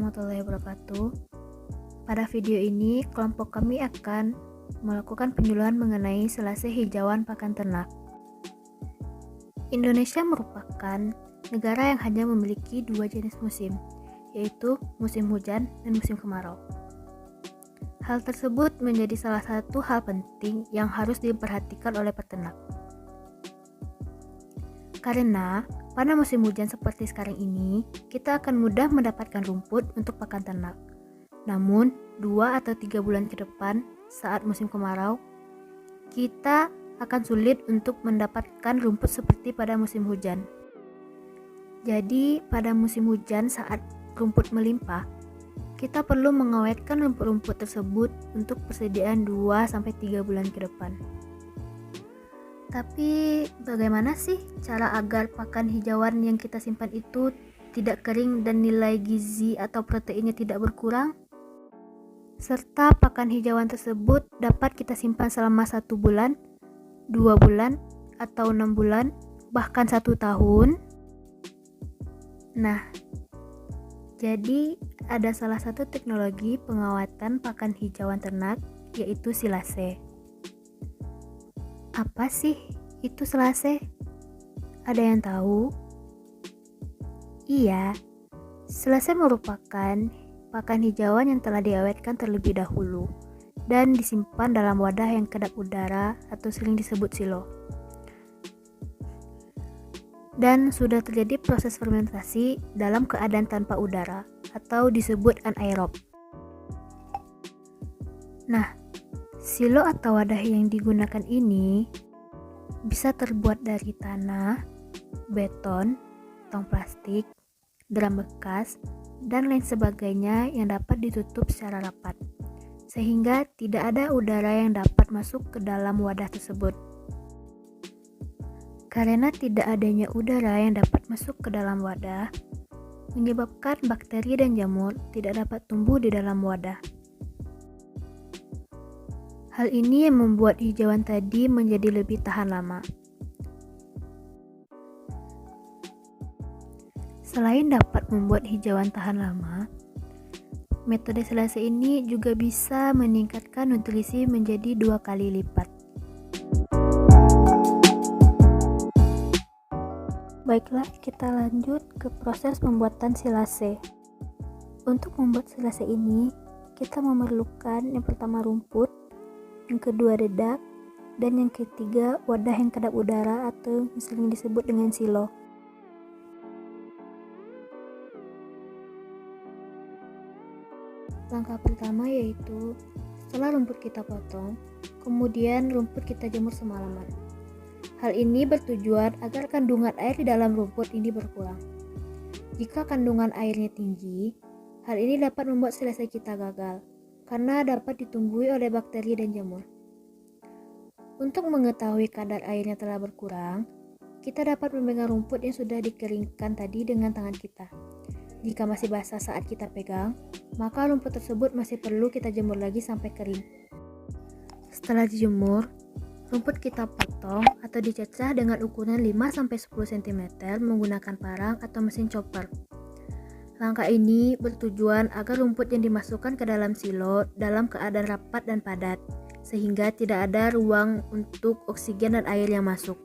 warahmatullahi wabarakatuh. Pada video ini, kelompok kami akan melakukan penyuluhan mengenai selase hijauan pakan ternak. Indonesia merupakan negara yang hanya memiliki dua jenis musim, yaitu musim hujan dan musim kemarau. Hal tersebut menjadi salah satu hal penting yang harus diperhatikan oleh peternak. Karena pada musim hujan seperti sekarang ini, kita akan mudah mendapatkan rumput untuk pakan ternak. Namun, 2 atau 3 bulan ke depan saat musim kemarau, kita akan sulit untuk mendapatkan rumput seperti pada musim hujan. Jadi, pada musim hujan saat rumput melimpah, kita perlu mengawetkan rumput-rumput tersebut untuk persediaan 2-3 bulan ke depan. Tapi bagaimana sih cara agar pakan hijauan yang kita simpan itu tidak kering dan nilai gizi atau proteinnya tidak berkurang? Serta pakan hijauan tersebut dapat kita simpan selama 1 bulan, 2 bulan, atau 6 bulan, bahkan 1 tahun. Nah, jadi ada salah satu teknologi pengawatan pakan hijauan ternak, yaitu silase. Apa sih itu silase? Ada yang tahu? Iya, silase merupakan pakan hijauan yang telah diawetkan terlebih dahulu dan disimpan dalam wadah yang kedap udara atau sering disebut silo. Dan sudah terjadi proses fermentasi dalam keadaan tanpa udara atau disebut anaerob. Nah, silo atau wadah yang digunakan ini bisa terbuat dari tanah, beton, tong plastik, drum bekas, dan lain sebagainya yang dapat ditutup secara rapat, sehingga tidak ada udara yang dapat masuk ke dalam wadah tersebut. Karena tidak adanya udara yang dapat masuk ke dalam wadah, menyebabkan bakteri dan jamur tidak dapat tumbuh di dalam wadah. Hal ini yang membuat hijauan tadi menjadi lebih tahan lama. Selain dapat membuat hijauan tahan lama, metode silase ini juga bisa meningkatkan nutrisi menjadi 2 kali lipat. Baiklah, kita lanjut ke proses pembuatan silase. Untuk membuat silase ini, kita memerlukan yang pertama rumput, yang kedua dedak, dan yang ketiga wadah yang kedap udara atau sering disebut dengan silo. Langkah pertama yaitu setelah rumput kita potong, kemudian rumput kita jemur semalaman. Hal ini bertujuan agar kandungan air di dalam rumput ini berkurang. Jika kandungan airnya tinggi, hal ini dapat membuat silase kita gagal, karena dapat ditumbuhi oleh bakteri dan jamur. Untuk mengetahui kadar airnya telah berkurang, kita dapat memegang rumput yang sudah dikeringkan tadi dengan tangan kita. Jika masih basah saat kita pegang, maka rumput tersebut masih perlu kita jemur lagi sampai kering. Setelah dijemur, rumput kita potong atau dicecah dengan ukuran 5-10 cm menggunakan parang atau mesin chopper. Langkah ini bertujuan agar rumput yang dimasukkan ke dalam silo dalam keadaan rapat dan padat, sehingga tidak ada ruang untuk oksigen dan air yang masuk.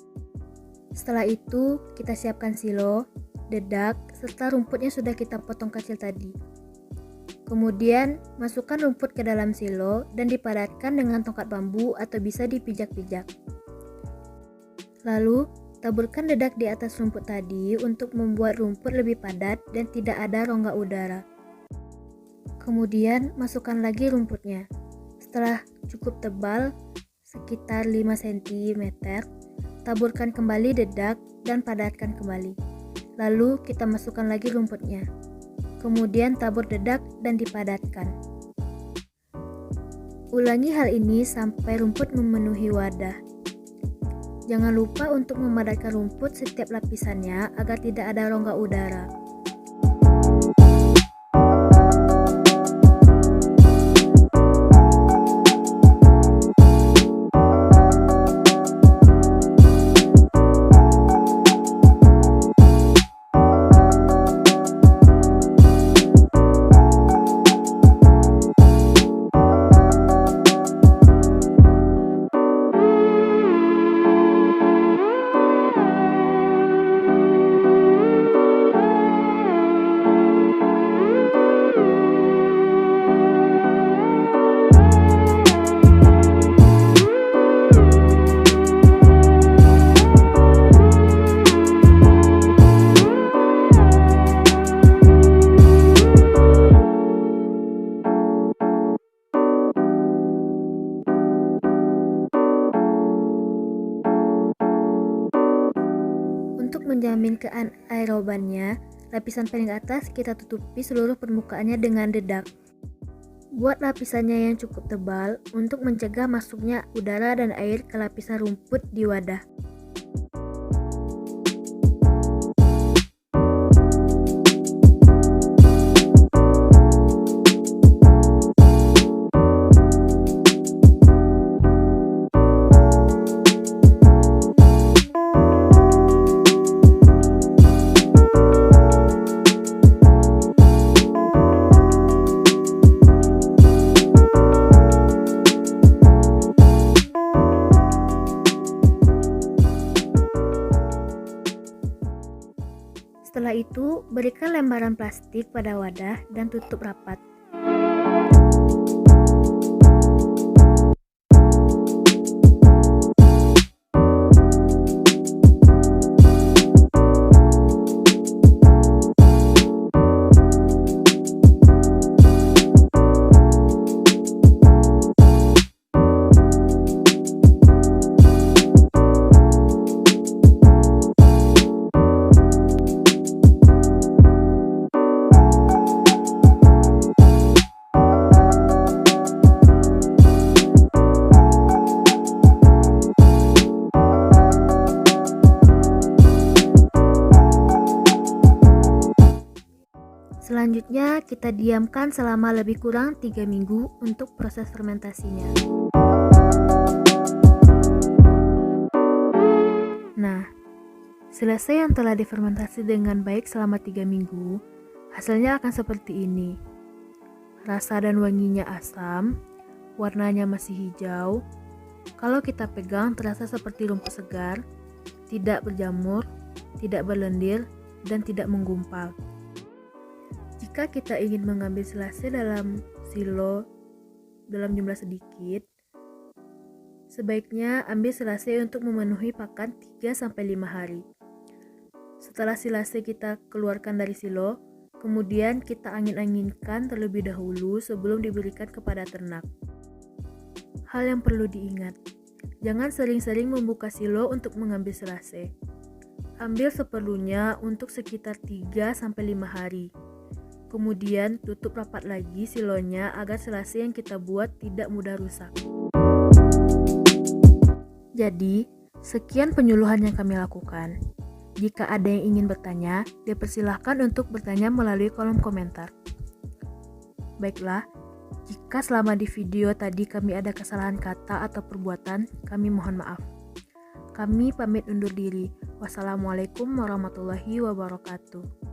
Setelah itu, kita siapkan silo, dedak, serta rumput yang sudah kita potong kecil tadi. Kemudian, masukkan rumput ke dalam silo dan dipadatkan dengan tongkat bambu atau bisa dipijak-pijak. Lalu, taburkan dedak di atas rumput tadi untuk membuat rumput lebih padat dan tidak ada rongga udara. Kemudian masukkan lagi rumputnya. Setelah cukup tebal, sekitar 5 cm, taburkan kembali dedak dan padatkan kembali. Lalu kita masukkan lagi rumputnya. Kemudian tabur dedak dan dipadatkan. Ulangi hal ini sampai rumput memenuhi wadah. Jangan lupa untuk memadatkan rumput setiap lapisannya agar tidak ada rongga udara. anaerobannya, lapisan paling atas kita tutupi seluruh permukaannya dengan dedak. Buat lapisannya yang cukup tebal untuk mencegah masuknya udara dan air ke lapisan rumput di wadah. Setelah itu, berikan lembaran plastik pada wadah dan tutup rapat. Selanjutnya, kita diamkan selama lebih kurang 3 minggu untuk proses fermentasinya. Nah, selesai yang telah difermentasi dengan baik selama 3 minggu, hasilnya akan seperti ini. Rasa dan wanginya asam, warnanya masih hijau. Kalau kita pegang terasa seperti rumput segar, tidak berjamur, tidak berlendir, dan tidak menggumpal. Jika kita ingin mengambil selase dalam silo dalam jumlah sedikit, sebaiknya ambil selase untuk memenuhi pakan 3-5 hari. Setelah selase kita keluarkan dari silo, kemudian kita angin-anginkan terlebih dahulu sebelum diberikan kepada ternak. Hal yang perlu diingat, jangan sering-sering membuka silo untuk mengambil selase. Ambil seperlunya untuk sekitar 3-5 hari. Kemudian tutup rapat lagi silonya agar selase yang kita buat tidak mudah rusak. Jadi, sekian penyuluhan yang kami lakukan. Jika ada yang ingin bertanya, dipersilahkan untuk bertanya melalui kolom komentar. Baiklah, jika selama di video tadi kami ada kesalahan kata atau perbuatan, kami mohon maaf. Kami pamit undur diri. Wassalamualaikum warahmatullahi wabarakatuh.